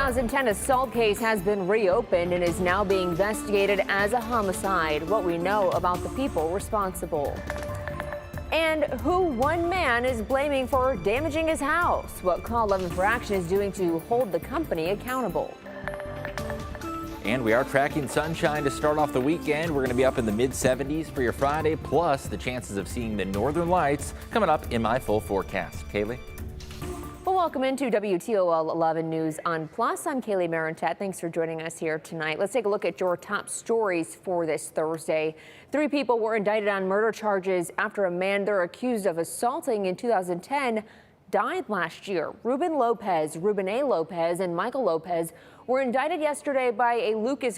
2010 assault case has been reopened and is now being investigated as a homicide. What we know about the people responsible. And who one man is blaming for damaging his house. What Call 11 for Action is doing to hold the company accountable. And we are tracking sunshine to start off the weekend. We're going to be up in the mid-70s for your Friday, plus the chances of seeing the northern lights coming up in my full forecast. Kaylee? Well, welcome into WTOL 11 News on Plus. I'm Kaylee Marentet. Thanks for joining us here tonight. Let's take a look at your top stories for this Thursday. 3 people were indicted on murder charges after a man they're accused of assaulting in 2010 died last year. Ruben A. Lopez, and Michael Lopez were indicted yesterday by a Lucas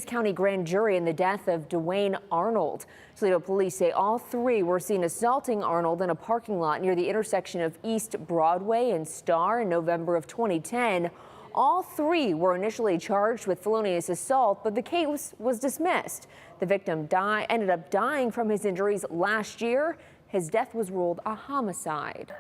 County grand jury in the death of Dwayne Arnold. Toledo police say all 3 were seen assaulting Arnold in a parking lot near the intersection of East Broadway and Star in November of 2010. All 3 were initially charged with felonious assault, but the case was dismissed. The victim ended up dying from his injuries last year. His death was ruled a homicide.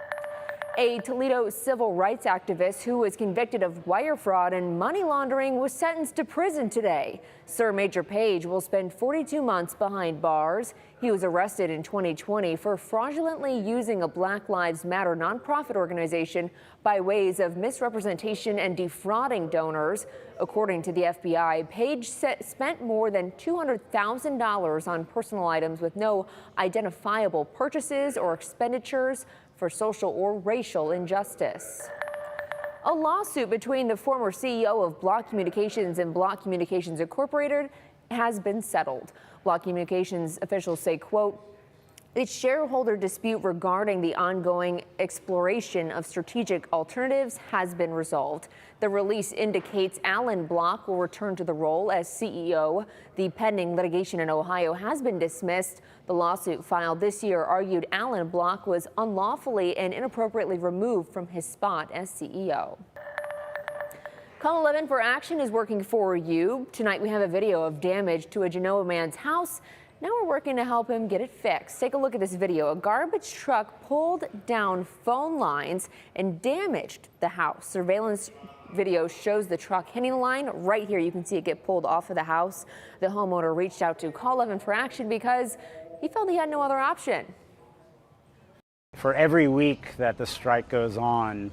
A Toledo civil rights activist who was convicted of wire fraud and money laundering was sentenced to prison today. Sir Major Page will spend 42 months behind bars. He was arrested in 2020 for fraudulently using a Black Lives Matter nonprofit organization by ways of misrepresentation and defrauding donors. According to the FBI, Page spent more than $200,000 on personal items with no identifiable purchases or expenditures for social or racial injustice. A lawsuit between the former CEO of Block Communications and Block Communications Incorporated has been settled. Block Communications officials say, quote, "Its shareholder dispute regarding the ongoing exploration of strategic alternatives has been resolved." The release indicates Alan Block will return to the role as CEO. The pending litigation in Ohio has been dismissed. The lawsuit filed this year argued Alan Block was unlawfully and inappropriately removed from his spot as CEO. Call 11 for Action is working for you. Tonight we have a video of damage to a Genoa man's house. Now we're working to help him get it fixed. Take a look at this video. A garbage truck pulled down phone lines and damaged the house. Surveillance video shows the truck hitting the line. Right here, you can see it get pulled off of the house. The homeowner reached out to Call 11 for Action because he felt he had no other option. For every week that the strike goes on.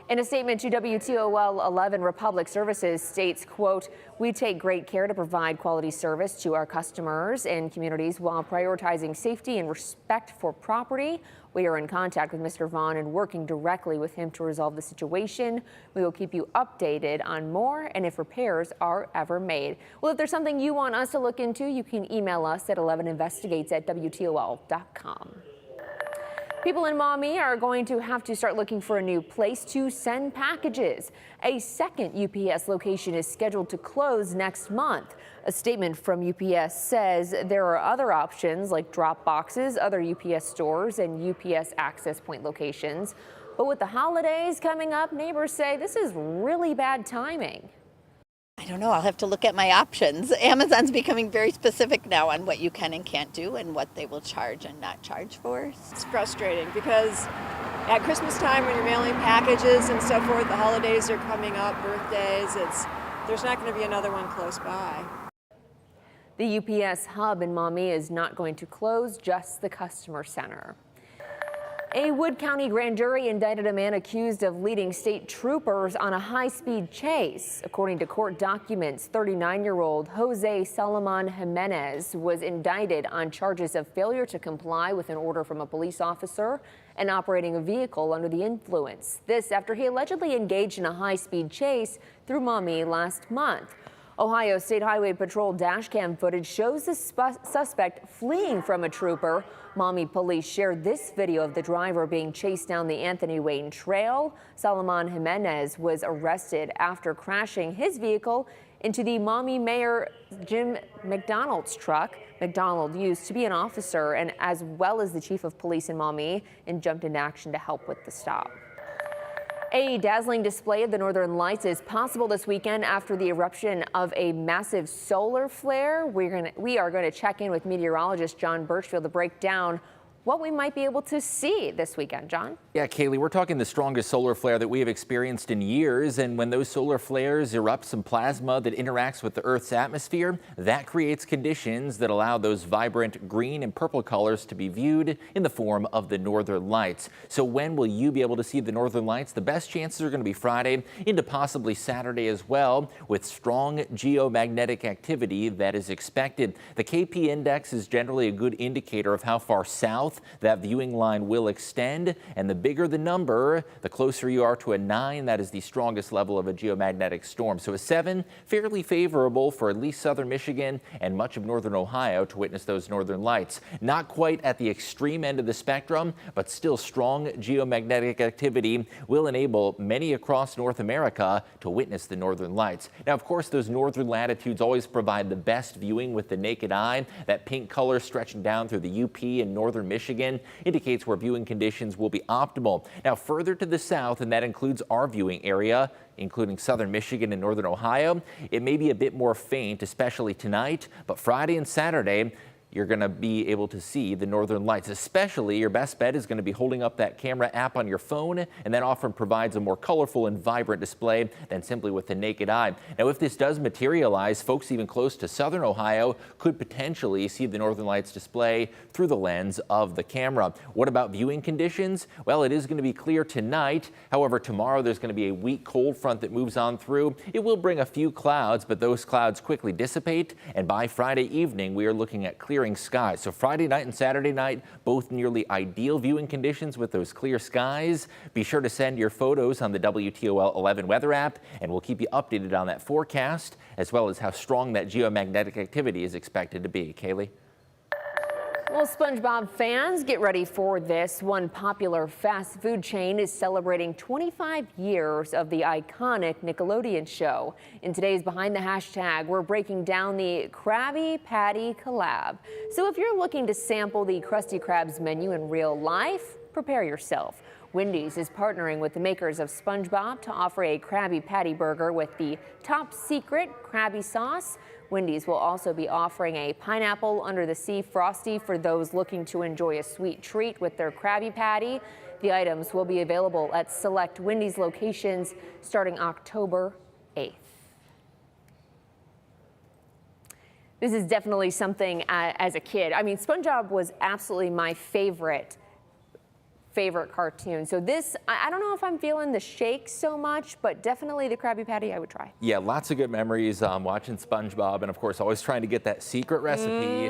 In a statement to WTOL 11, Republic Services states, quote, "We take great care to provide quality service to our customers and communities while prioritizing safety and respect for property. We are in contact with Mr. Vaughn and working directly with him to resolve the situation. We will keep you updated on more and if repairs are ever made." Well, if there's something you want us to look into, you can email us at 11investigates@WTOL.com. People in Maumee are going to have to start looking for a new place to send packages. A second UPS location is scheduled to close next month. A statement from UPS says there are other options like drop boxes, other UPS stores, and UPS access point locations. But with the holidays coming up, neighbors say this is really bad timing. I don't know. I'll have to look at my options. Amazon's becoming very specific now on what you can and can't do and what they will charge and not charge for. It's frustrating because at Christmas time when you're mailing packages and so forth, the holidays are coming up, birthdays, there's not going to be another one close by. The UPS hub in Maumee is not going to close, just the customer center. A Wood County grand jury indicted a man accused of leading state troopers on a high-speed chase. According to court documents, 39-year-old Jose Salomon Jimenez was indicted on charges of failure to comply with an order from a police officer and operating a vehicle under the influence. This after he allegedly engaged in a high-speed chase through Maumee last month. Ohio State Highway Patrol dashcam footage shows the suspect fleeing from a trooper. Maumee police shared this video of the driver being chased down the Anthony Wayne Trail. Salomon Jimenez was arrested after crashing his vehicle into the Maumee Mayor Jim McDonald's truck. McDonald used to be an officer and as well as the chief of police in Maumee and jumped into action to help with the stop. A dazzling display of the northern lights is possible this weekend after the eruption of a massive solar flare. We are going to check in with meteorologist John Birchfield to break down what we might be able to see this weekend. John? Yeah, Kaylee, we're talking the strongest solar flare that we have experienced in years. And when those solar flares erupt some plasma that interacts with the Earth's atmosphere, that creates conditions that allow those vibrant green and purple colors to be viewed in the form of the northern lights. So when will you be able to see the northern lights? The best chances are going to be Friday into possibly Saturday as well, with strong geomagnetic activity that is expected. The KP index is generally a good indicator of how far south that viewing line will extend, and the bigger the number, the closer you are to a 9. That is the strongest level of a geomagnetic storm. So a 7, fairly favorable for at least southern Michigan and much of northern Ohio to witness those northern lights. Not quite at the extreme end of the spectrum, but still strong geomagnetic activity will enable many across North America to witness the northern lights. Now, of course, those northern latitudes always provide the best viewing with the naked eye. That pink color stretching down through the UP and northern Michigan indicates where viewing conditions will be optimal. Now, further to the south, and that includes our viewing area, including southern Michigan and northern Ohio, it may be a bit more faint, especially tonight, but Friday and Saturday, you're going to be able to see the northern lights. Especially, your best bet is going to be holding up that camera app on your phone, and that often provides a more colorful and vibrant display than simply with the naked eye. Now, if this does materialize, folks even close to southern Ohio could potentially see the northern lights display through the lens of the camera. What about viewing conditions? Well, it is going to be clear tonight. However, tomorrow there's going to be a weak cold front that moves on through. It will bring a few clouds, but those clouds quickly dissipate, and by Friday evening, we are looking at clearing skies. So Friday night and Saturday night, both nearly ideal viewing conditions with those clear skies. Be sure to send your photos on the WTOL 11 weather app, and we'll keep you updated on that forecast, as well as how strong that geomagnetic activity is expected to be. Kaylee? Well, SpongeBob fans, get ready for this. One popular fast food chain is celebrating 25 years of the iconic Nickelodeon show. In today's Behind the Hashtag, we're breaking down the Krabby Patty collab. So if you're looking to sample the Krusty Krab's menu in real life, prepare yourself. Wendy's is partnering with the makers of SpongeBob to offer a Krabby Patty burger with the top secret Krabby sauce. Wendy's will also be offering a pineapple under the sea Frosty for those looking to enjoy a sweet treat with their Krabby Patty. The items will be available at select Wendy's locations starting October 8th. This is definitely something as a kid. I mean, SpongeBob was absolutely my favorite cartoon. So this, I don't know if I'm feeling the shake so much, but definitely the Krabby Patty I would try. Yeah, lots of good memories watching SpongeBob, and of course always trying to get that secret recipe.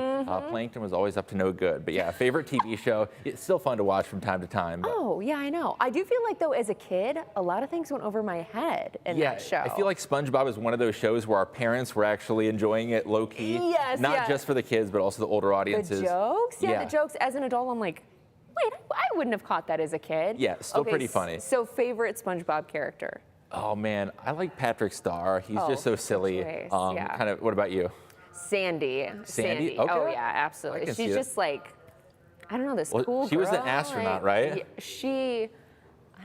Plankton was always up to no good, but yeah, favorite TV show. It's still fun to watch from time to time. But. Oh yeah, I know. I do feel like though as a kid, a lot of things went over my head in that show. I feel like SpongeBob is one of those shows where our parents were actually enjoying it low key. Yes, Not just for the kids, but also the older audiences. The jokes? Yeah, the jokes. As an adult, I'm like, wait, I wouldn't have caught that as a kid. Yeah, still pretty funny. So favorite SpongeBob character? Oh man, I like Patrick Star. He's just so silly. Kind of. What about you? Sandy. Sandy? Okay. Oh yeah, absolutely. She's just like, I don't know, this cool girl. She was an astronaut, right? She.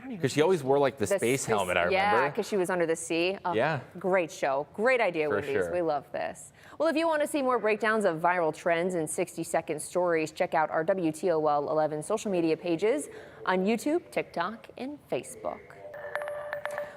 Because she always wore like the space helmet, I remember. Yeah, because she was under the sea. Oh, yeah. Great show. Great idea, Wendy's. Sure. We love this. Well, if you want to see more breakdowns of viral trends and 60-second stories, check out our WTOL 11 social media pages on YouTube, TikTok, and Facebook.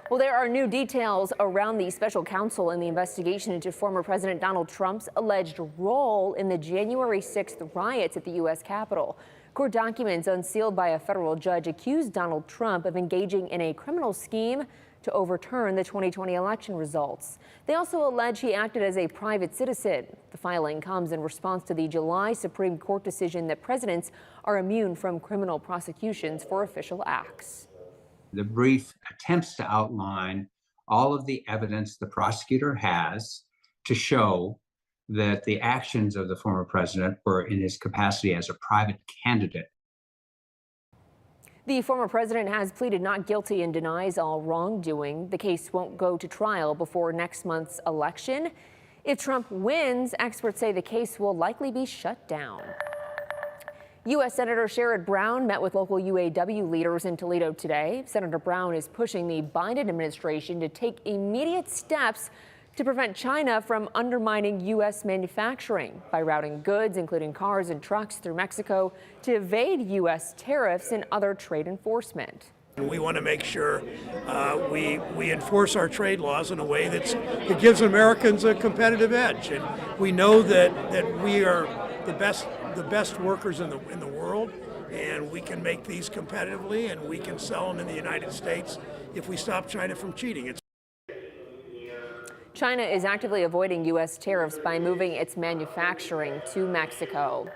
Well, there are new details around the special counsel in the investigation into former President Donald Trump's alleged role in the January 6th riots at the U.S. Capitol. Court documents unsealed by a federal judge accused Donald Trump of engaging in a criminal scheme to overturn the 2020 election results. They also allege he acted as a private citizen. The filing comes in response to the July Supreme Court decision that presidents are immune from criminal prosecutions for official acts. The brief attempts to outline all of the evidence the prosecutor has to show that the actions of the former president were in his capacity as a private candidate. The former president has pleaded not guilty and denies all wrongdoing. The case won't go to trial before next month's election. If Trump wins, experts say the case will likely be shut down. U.S. Senator Sherrod Brown met with local UAW leaders in Toledo today. Senator Brown is pushing the Biden administration to take immediate steps to prevent China from undermining U.S. manufacturing by routing goods, including cars and trucks, through Mexico to evade U.S. tariffs and other trade enforcement. We want to make sure we enforce our trade laws in a way that gives Americans a competitive edge. And we know that we are the best workers in the world, and we can make these competitively, and we can sell them in the United States if we stop China from cheating. China is actively avoiding U.S. tariffs by moving its manufacturing to Mexico.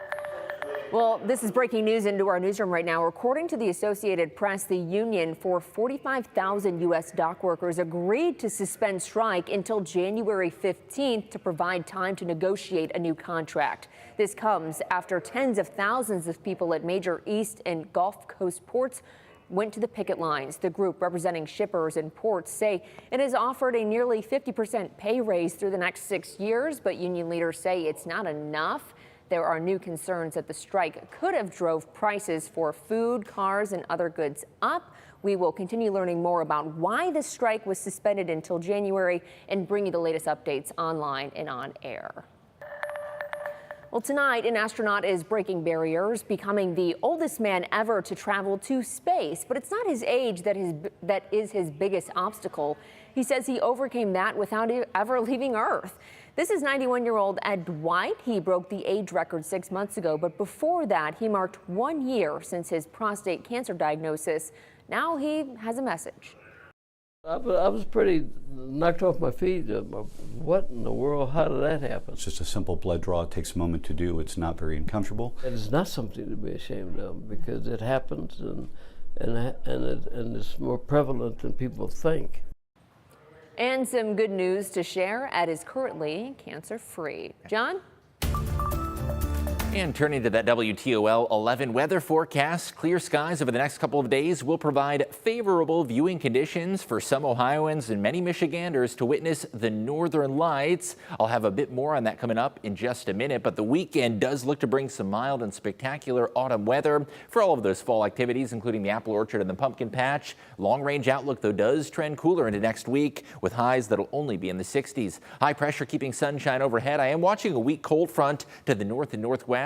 Well, this is breaking news into our newsroom right now. According to the Associated Press, the union for 45,000 U.S. dock workers agreed to suspend strike until January 15th to provide time to negotiate a new contract. This comes after tens of thousands of people at major East and Gulf Coast ports went to the picket lines. The group representing shippers and ports say it has offered a nearly 50% pay raise through the next 6 years, but union leaders say it's not enough. There are new concerns that the strike could have drove prices for food, cars, and other goods up. We will continue learning more about why the strike was suspended until January and bring you the latest updates online and on air. Well, tonight, an astronaut is breaking barriers, becoming the oldest man ever to travel to space. But it's not his age that is his biggest obstacle. He says he overcame that without ever leaving Earth. This is 91-year-old Ed Dwight. He broke the age record 6 months ago, but before that, he marked 1 year since his prostate cancer diagnosis. Now he has a message. I was pretty knocked off my feet. What in the world? How did that happen? It's just a simple blood draw. It takes a moment to do. It's not very uncomfortable. It is not something to be ashamed of because it happens and it's more prevalent than people think. And some good news to share. Ed is currently cancer-free. John? And turning to that WTOL 11 weather forecast, clear skies over the next couple of days will provide favorable viewing conditions for some Ohioans and many Michiganders to witness the northern lights. I'll have a bit more on that coming up in just a minute, but the weekend does look to bring some mild and spectacular autumn weather for all of those fall activities, including the apple orchard and the pumpkin patch. Long range outlook, though, does trend cooler into next week with highs that'll only be in the 60s. High pressure keeping sunshine overhead. I am watching a weak cold front to the north and northwest.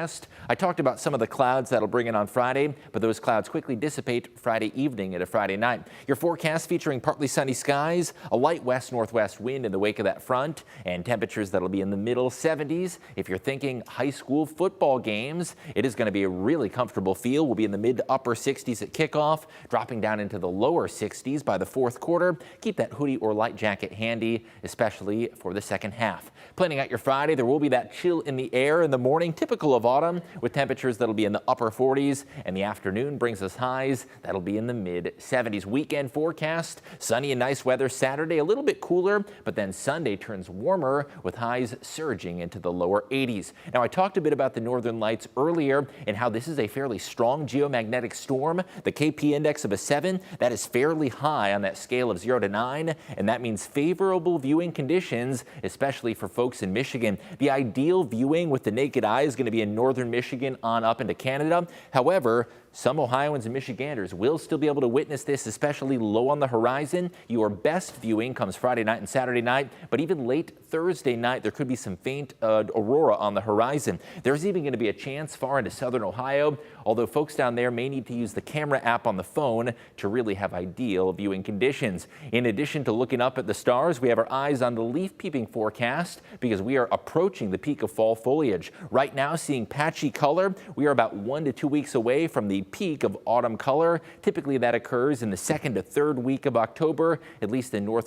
I talked about some of the clouds that'll bring in on Friday, but those clouds quickly dissipate Friday evening into Friday night. Your forecast featuring partly sunny skies, a light west-northwest wind in the wake of that front, and temperatures that'll be in the middle 70s. If you're thinking high school football games, it is going to be a really comfortable feel. We'll be in the mid to upper 60s at kickoff, dropping down into the lower 60s by the fourth quarter. Keep that hoodie or light jacket handy, especially for the second half. Planning out your Friday, there will be that chill in the air in the morning, typical of autumn, with temperatures that'll be in the upper 40s, and the afternoon brings us highs that'll be in the mid 70s. Weekend forecast, sunny and nice weather Saturday, a little bit cooler, but then Sunday turns warmer with highs surging into the lower 80s. Now, I talked a bit about the northern lights earlier and how this is a fairly strong geomagnetic storm. The KP index of a 7, that is fairly high on that scale of 0 to 9, and that means favorable viewing conditions, especially for folks in Michigan. The ideal viewing with the naked eye is going to be in northern Michigan on up into Canada. However, some Ohioans and Michiganders will still be able to witness this, especially low on the horizon. Your best viewing comes Friday night and Saturday night, but even late Thursday night, there could be some faint aurora on the horizon. There's even going to be a chance far into southern Ohio, although folks down there may need to use the camera app on the phone to really have ideal viewing conditions. In addition to looking up at the stars, we have our eyes on the leaf peeping forecast because we are approaching the peak of fall foliage. Right now, seeing patchy color, we are about 1 to 2 weeks away from the peak of autumn color. Typically that occurs in the 2nd to 3rd week of October, at least in north